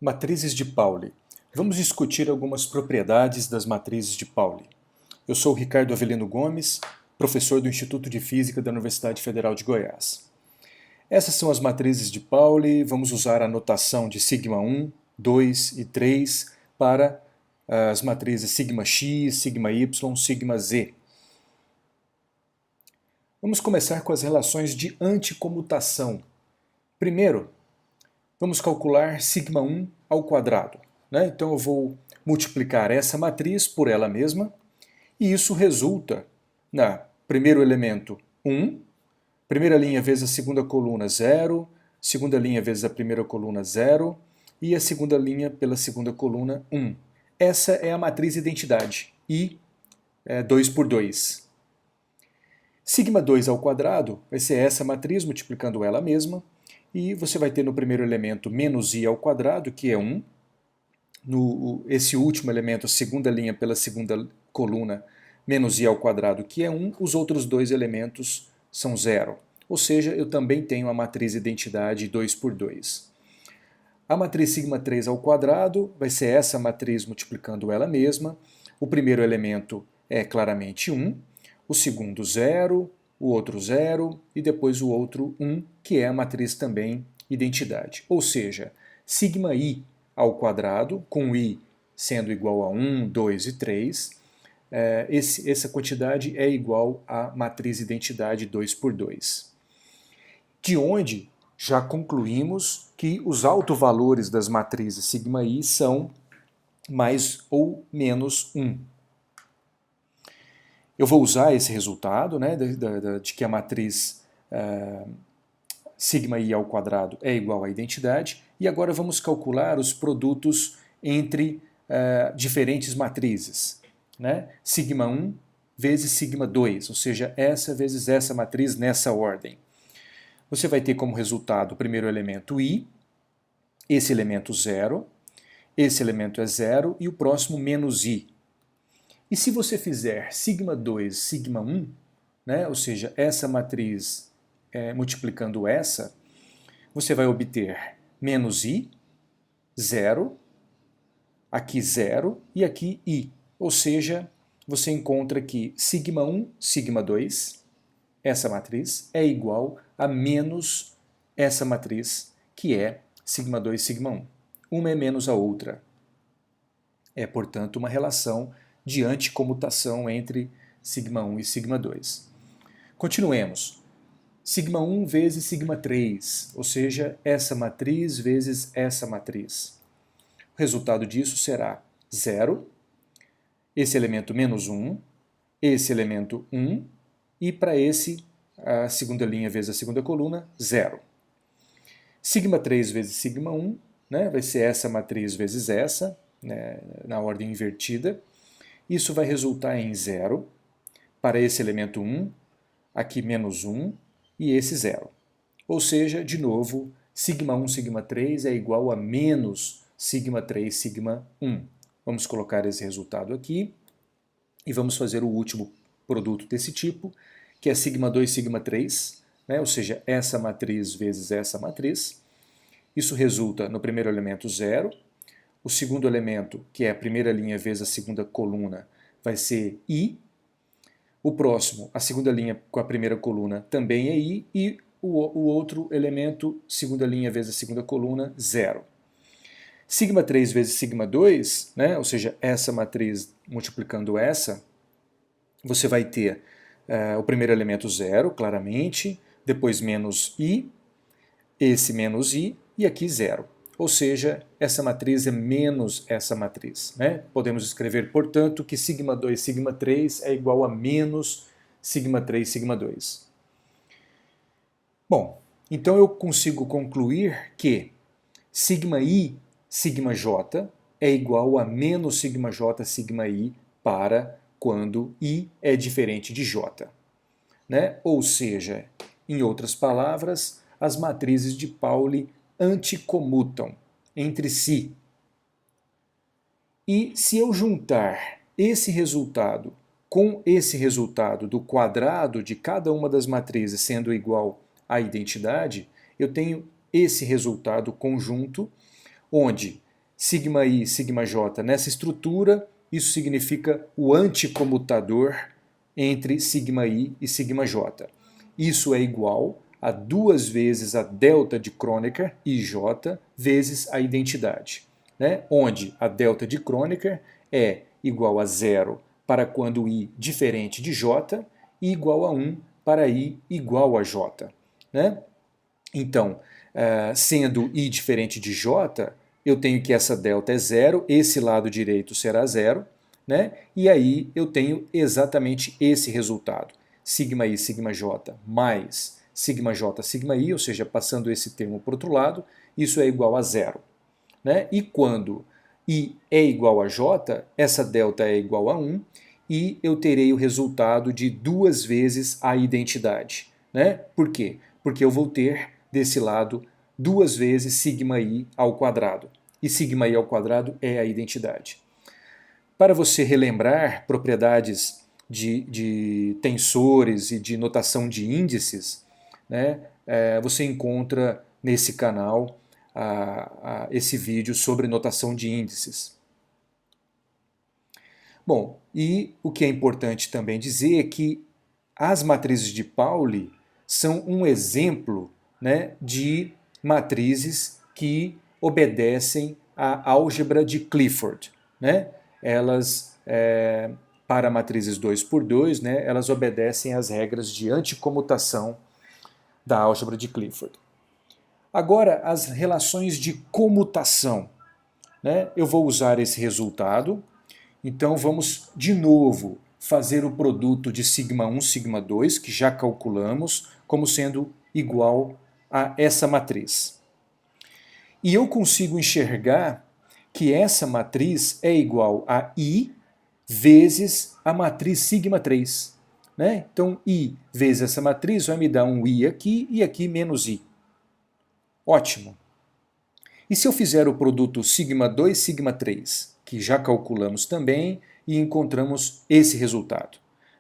Matrizes de Pauli. Vamos discutir algumas propriedades das matrizes de Pauli. Eu sou o Ricardo Avelino Gomes, professor do Instituto de Física da Universidade Federal de Goiás. Essas são as matrizes de Pauli. Vamos usar a notação de sigma 1, 2 e 3 para as matrizes sigma x, sigma y, sigma z. Vamos começar com as relações de anticomutação. Primeiro, vamos calcular sigma 1 ao quadrado. Então eu vou multiplicar essa matriz por ela mesma, e isso resulta na primeiro elemento 1, primeira linha vezes a segunda coluna 0, segunda linha vezes a primeira coluna 0, e a segunda linha pela segunda coluna 1. Essa é a matriz identidade, I 2 por 2. Sigma 2 ao quadrado vai ser essa matriz multiplicando ela mesma, e você vai ter no primeiro elemento menos i ao quadrado, que é 1. Esse último elemento, a segunda linha pela segunda coluna, menos i ao quadrado, que é 1. Os outros dois elementos são 0. Ou seja, eu também tenho a matriz identidade 2 por 2. A matriz sigma 3 ao quadrado vai ser essa matriz multiplicando ela mesma. O primeiro elemento é claramente 1, o segundo 0, o outro 0 e depois o outro 1, que é a matriz também identidade. Ou seja, sigma i ao quadrado, com i sendo igual a 1, 2 e 3, essa quantidade é igual à matriz identidade 2 por 2. De onde já concluímos que os autovalores das matrizes sigma i são mais ou menos 1. Eu vou usar esse resultado, de que a matriz sigma i ao quadrado é igual à identidade, e agora vamos calcular os produtos entre diferentes matrizes. Sigma 1 vezes sigma 2, ou seja, essa vezes essa matriz nessa ordem. Você vai ter como resultado o primeiro elemento i, esse elemento 0, esse elemento é 0 e o próximo menos i. E se você fizer sigma 2, sigma 1, ou seja, essa matriz multiplicando essa, você vai obter menos i, 0, aqui 0 e aqui i. Ou seja, você encontra que sigma 1, sigma 2, essa matriz, é igual a menos essa matriz, que é sigma 2, sigma 1. Uma é menos a outra. É, portanto, uma relação de anticomutação entre sigma 1 e sigma 2. Continuemos. Sigma 1 vezes sigma 3, ou seja, essa matriz vezes essa matriz. O resultado disso será 0, esse elemento menos 1, esse elemento 1, e para esse, a segunda linha vezes a segunda coluna, 0. Sigma 3 vezes sigma 1, vai ser essa matriz vezes essa, na ordem invertida. Isso vai resultar em 0, para esse elemento 1, aqui menos 1, e esse 0. Ou seja, de novo, sigma 1, sigma 3 é igual a menos sigma 3, sigma 1. Vamos colocar esse resultado aqui e vamos fazer o último produto desse tipo, que é sigma 2, sigma 3, ou seja, essa matriz vezes essa matriz. Isso resulta no primeiro elemento 0, o segundo elemento, que é a primeira linha vezes a segunda coluna, vai ser i. O próximo, a segunda linha com a primeira coluna, também é i, e o outro elemento, segunda linha vezes a segunda coluna, 0. Sigma 3 vezes sigma 2, ou seja, essa matriz multiplicando essa, você vai ter o primeiro elemento 0, claramente, depois menos i, esse menos i, e aqui 0. Ou seja, essa matriz é menos essa matriz. Podemos escrever, portanto, que sigma 2, sigma 3 é igual a menos sigma 3, sigma 2. Bom, então eu consigo concluir que sigma i, sigma j é igual a menos sigma j, sigma i para quando i é diferente de j. Ou seja, em outras palavras, as matrizes de Pauli anticomutam entre si. E se eu juntar esse resultado com esse resultado do quadrado de cada uma das matrizes sendo igual à identidade, eu tenho esse resultado conjunto, onde sigma i, sigma j nessa estrutura, isso significa o anticomutador entre sigma i e sigma j. Isso é igual a 2 vezes a delta de Kronecker, ij, vezes a identidade, né? Onde a delta de Kronecker é igual a 0 para quando i diferente de j e igual a 1 para i igual a j, né? Então, sendo i diferente de j, eu tenho que essa delta é 0, esse lado direito será 0, né? E aí eu tenho exatamente esse resultado. Sigma i, sigma j mais sigma j, sigma i, ou seja, passando esse termo para o outro lado, isso é igual a 0, né? E quando i é igual a j, essa delta é igual a 1, e eu terei o resultado de 2 vezes a identidade, né? Por quê? Porque eu vou ter desse lado 2 vezes sigma i ao quadrado. E sigma i ao quadrado é a identidade. Para você relembrar propriedades de tensores e de notação de índices, né, você encontra nesse canal esse vídeo sobre notação de índices. Bom, e o que é importante também dizer é que as matrizes de Pauli são um exemplo, né, de matrizes que obedecem à álgebra de Clifford, né? Elas, para matrizes 2 por 2, né, elas obedecem às regras de anticomutação da álgebra de Clifford. Agora, as relações de comutação, né? Eu vou usar esse resultado. Então vamos de novo fazer o produto de sigma 1, sigma 2, que já calculamos, como sendo igual a essa matriz. E eu consigo enxergar que essa matriz é igual a I vezes a matriz sigma 3. Né? Então I vezes essa matriz vai me dar um I aqui e aqui menos I. Ótimo. E se eu fizer o produto sigma 2, sigma 3, que já calculamos também e encontramos esse resultado,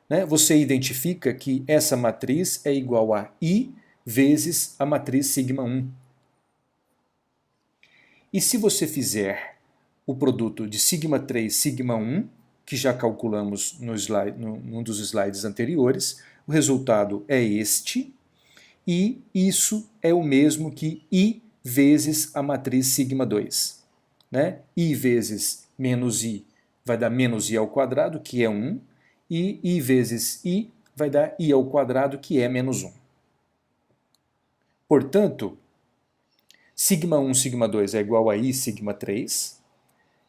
né? Você identifica que essa matriz é igual a I vezes a matriz sigma 1. E se você fizer o produto de sigma 3, sigma 1, que já calculamos num dos slides anteriores, o resultado é este, e isso é o mesmo que I vezes a matriz sigma 2. Né? I vezes menos I vai dar menos I ao quadrado, que é 1, e I vezes I vai dar I ao quadrado, que é menos 1. Portanto, sigma 1, sigma 2 é igual a I, sigma 3,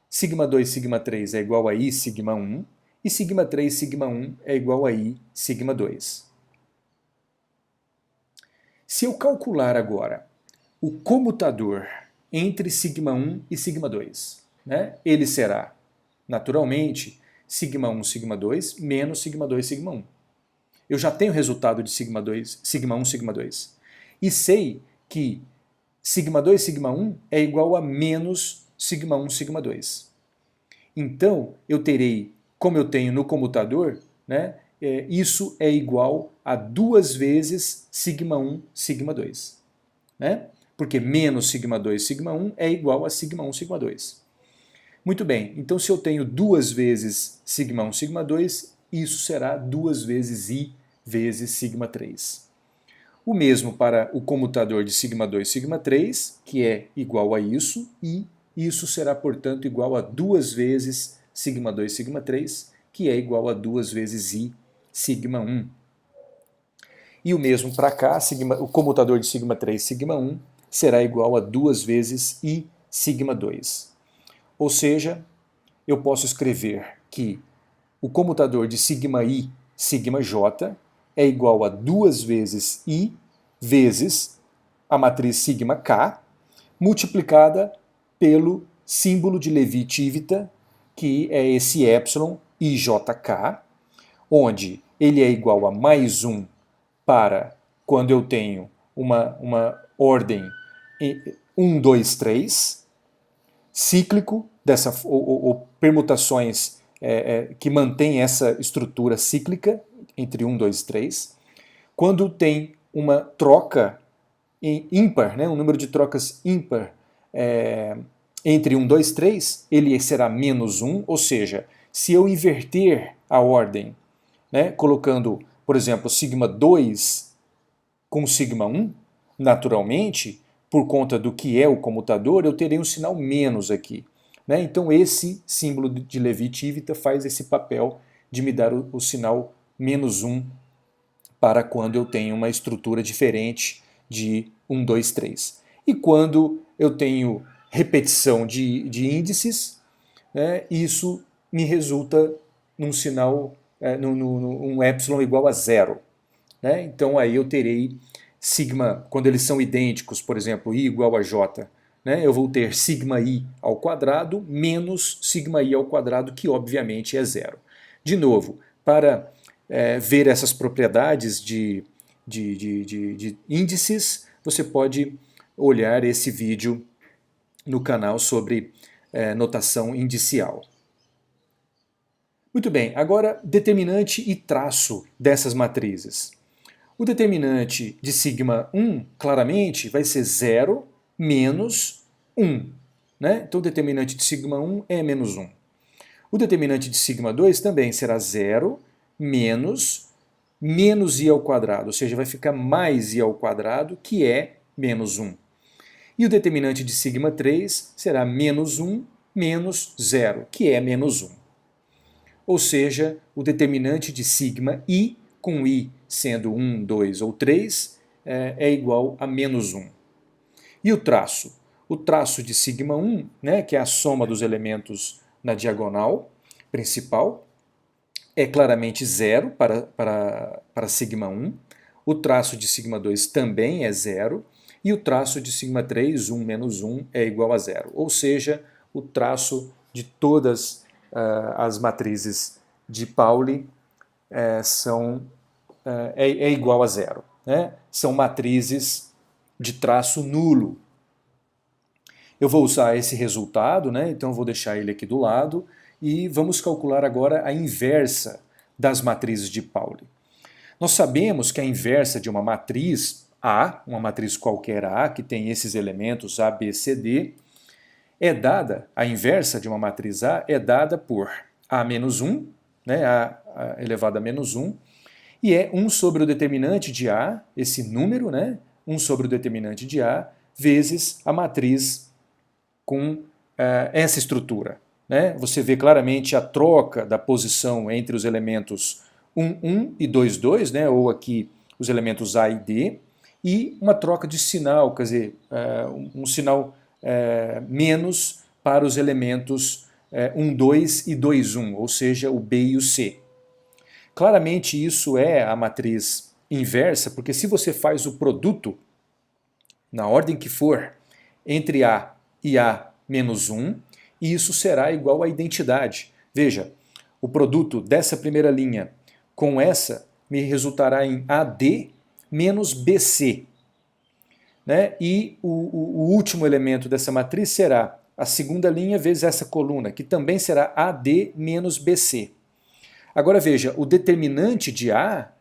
sigma 2, sigma 3 é igual a I, sigma 1, e sigma 3, sigma 1 é igual a I, sigma 2. Se eu calcular agora o comutador entre sigma 1 e sigma 2, né, ele será, naturalmente, sigma 1, sigma 2 menos sigma 2, sigma 1. Eu já tenho o resultado de sigma 2, sigma 1, sigma 2. E sei que sigma 2, sigma 1 é igual a menos sigma 1, sigma 2. Então, eu terei, como eu tenho no comutador, né, isso é igual a 2 vezes sigma 1, sigma 2. Né? Porque menos sigma 2, sigma 1 é igual a sigma 1, sigma 2. Muito bem, então se eu tenho 2 vezes sigma 1, sigma 2, isso será 2 vezes I vezes sigma 3. O mesmo para o comutador de sigma 2, sigma 3, que é igual a isso, e isso será, portanto, igual a 2 vezes sigma 2, sigma 3, que é igual a 2 vezes I, sigma 1. E o mesmo para cá, o comutador de sigma 3, sigma 1, será igual a 2 vezes I, sigma 2. Ou seja, eu posso escrever que o comutador de sigma I, sigma j, é igual a 2 vezes I vezes a matriz sigma k, multiplicada pelo símbolo de Levi-Civita, que é esse epsilon ijk, onde ele é igual a mais 1 para quando eu tenho uma ordem 1, 2, 3, cíclico, ou permutações que mantêm essa estrutura cíclica entre 1, 2 e 3. Quando tem uma troca ímpar, né, um número de trocas ímpar entre 1, 2, 3, ele será menos 1, ou seja, se eu inverter a ordem, né, colocando, por exemplo, sigma 2 com sigma 1, naturalmente, por conta do que é o comutador, eu terei um sinal menos aqui. Né? Então esse símbolo de Levi-Civita faz esse papel de me dar o sinal menos 1 para quando eu tenho uma estrutura diferente de 1, 2, 3. E quando eu tenho repetição de índices, né, isso me resulta num sinal, um epsilon igual a zero. Né? Então aí eu terei sigma, quando eles são idênticos, por exemplo, i igual a j, né, eu vou ter sigma i ao quadrado menos sigma i ao quadrado, que obviamente é zero. De novo, para ver essas propriedades de índices, você pode olhar esse vídeo no canal sobre notação indicial. Muito bem, agora determinante e traço dessas matrizes. O determinante de sigma 1, claramente, vai ser 0 menos 1. Né? Então o determinante de sigma 1 é menos 1. O determinante de sigma 2 também será 0 menos i ao quadrado, ou seja, vai ficar mais i ao quadrado, que é menos 1. E o determinante de sigma 3 será menos 1 menos 0, que é menos 1. Ou seja, o determinante de sigma i, com i sendo 1, 2 ou 3, é igual a menos 1. E o traço? O traço de sigma 1, né, que é a soma dos elementos na diagonal principal, é claramente 0 para sigma 1. O traço de sigma 2 também é 0. E o traço de sigma 3, 1 menos 1, é igual a 0. Ou seja, o traço de todas as matrizes de Pauli é igual a 0. Né? São matrizes de traço nulo. Eu vou usar esse resultado, né? Então eu vou deixar ele aqui do lado, e vamos calcular agora a inversa das matrizes de Pauli. Nós sabemos que a inversa de uma matriz A, uma matriz qualquer A, que tem esses elementos A, B, C, D, é dada, a inversa de uma matriz A é dada por A menos 1, né, A elevado a menos 1, e é 1 sobre o determinante de A, esse número, né, 1 sobre o determinante de A, vezes a matriz com essa estrutura. Né? Você vê claramente a troca da posição entre os elementos 1, 1 e 2, 2, né? Ou aqui os elementos A e D, e uma troca de sinal, quer dizer, um sinal menos para os elementos 1, 2 e 2, 1, ou seja, o B e o C. Claramente isso é a matriz inversa, porque se você faz o produto, na ordem que for, entre A e A menos 1, e isso será igual à identidade. Veja, o produto dessa primeira linha com essa me resultará em AD menos BC. Né? E o último elemento dessa matriz será a segunda linha vezes essa coluna, que também será AD menos BC. Agora veja, o determinante de A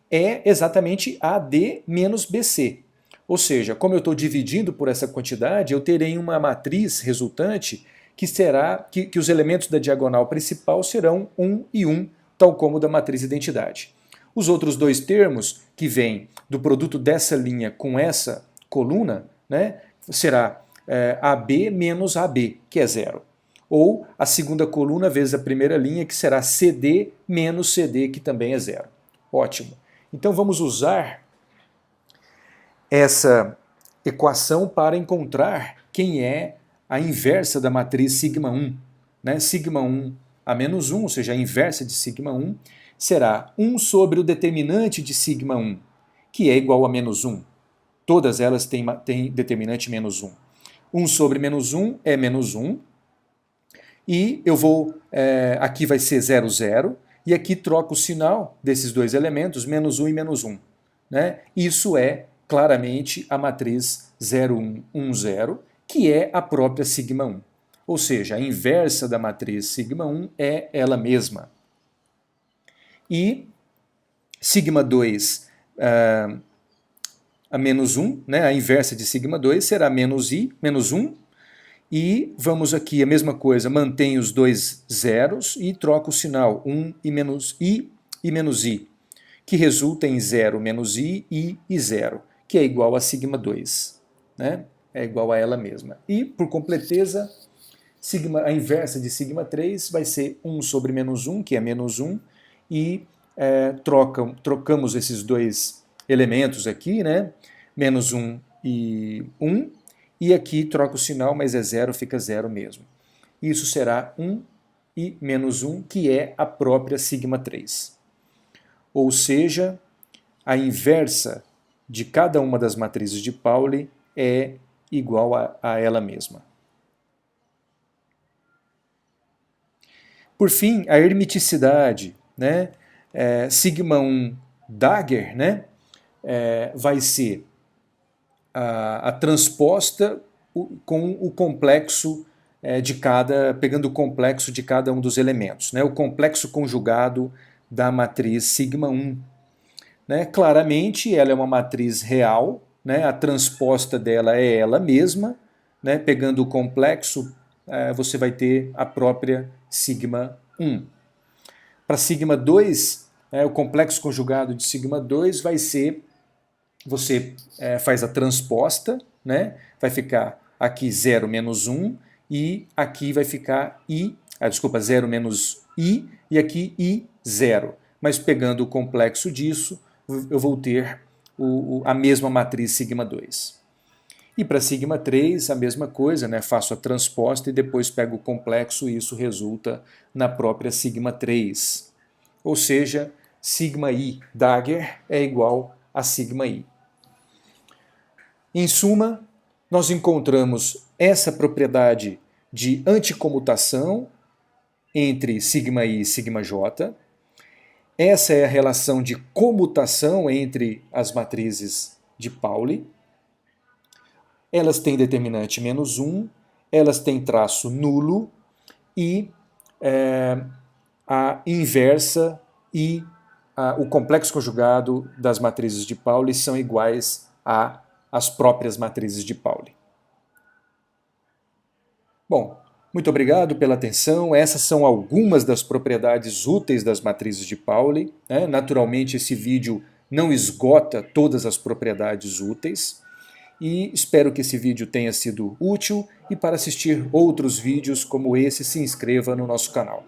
é exatamente AD menos BC. Ou seja, como eu estou dividindo por essa quantidade, eu terei uma matriz resultante que será que os elementos da diagonal principal serão 1 e 1, tal como da matriz identidade. Os outros dois termos, que vêm do produto dessa linha com essa coluna, né, será AB menos AB, que é 0. Ou a segunda coluna vezes a primeira linha, que será CD menos CD, que também é 0. Ótimo. Então vamos usar essa equação para encontrar quem é a inversa da matriz sigma 1. Né? Sigma 1 a menos 1, ou seja, a inversa de sigma 1, será 1 sobre o determinante de sigma 1, que é igual a menos 1. Todas elas têm determinante menos 1. 1 sobre menos 1 é menos 1, e eu vou, aqui vai ser 0, 0, e aqui troco o sinal desses dois elementos, menos 1 e menos 1. Né? Isso é claramente a matriz 0, 1, 1, 0, que é a própria sigma 1. Ou seja, a inversa da matriz sigma 1 é ela mesma. E sigma 2 a menos 1, né? A inversa de sigma 2 será menos i, menos 1, E vamos aqui a mesma coisa, mantém os dois zeros e troca o sinal, 1 e menos i, que resulta em 0 menos i e 0, que é igual a sigma 2, né? É igual a ela mesma. E, por completeza, a inversa de sigma 3 vai ser 1 sobre menos 1, que é menos 1, e trocamos esses dois elementos aqui, né? Menos 1 e 1, e aqui troca o sinal, mas é 0, fica 0 mesmo. Isso será 1 e menos 1, que é a própria sigma 3. Ou seja, a inversa de cada uma das matrizes de Pauli é igual a ela mesma. Por fim, a hermeticidade, né? Sigma 1 Dagger, né? Vai ser a transposta com o complexo pegando o complexo de cada um dos elementos, né? O complexo conjugado da matriz sigma 1. Né? Claramente, ela é uma matriz real, né? A transposta dela é ela mesma, né? Pegando o complexo, você vai ter a própria sigma 1. Para sigma 2, o complexo conjugado de sigma 2 vai ser, você faz a transposta, né? Vai ficar aqui 0 menos 1, e aqui vai ficar 0 menos i, e aqui i 0. Mas pegando o complexo disso, eu vou ter a mesma matriz sigma 2. E para sigma 3, a mesma coisa, né? Faço a transposta e depois pego o complexo, e isso resulta na própria sigma 3. Ou seja, sigma i Dagger é igual a sigma i. Em suma, nós encontramos essa propriedade de anticomutação entre sigma i e sigma j. Essa é a relação de comutação entre as matrizes de Pauli. Elas têm determinante menos 1, elas têm traço nulo, e a inversa e o complexo conjugado das matrizes de Pauli são iguais às próprias matrizes de Pauli. Bom, muito obrigado pela atenção. Essas são algumas das propriedades úteis das matrizes de Pauli, né? Naturalmente, esse vídeo não esgota todas as propriedades úteis, e espero que esse vídeo tenha sido útil, e para assistir outros vídeos como esse, se inscreva no nosso canal.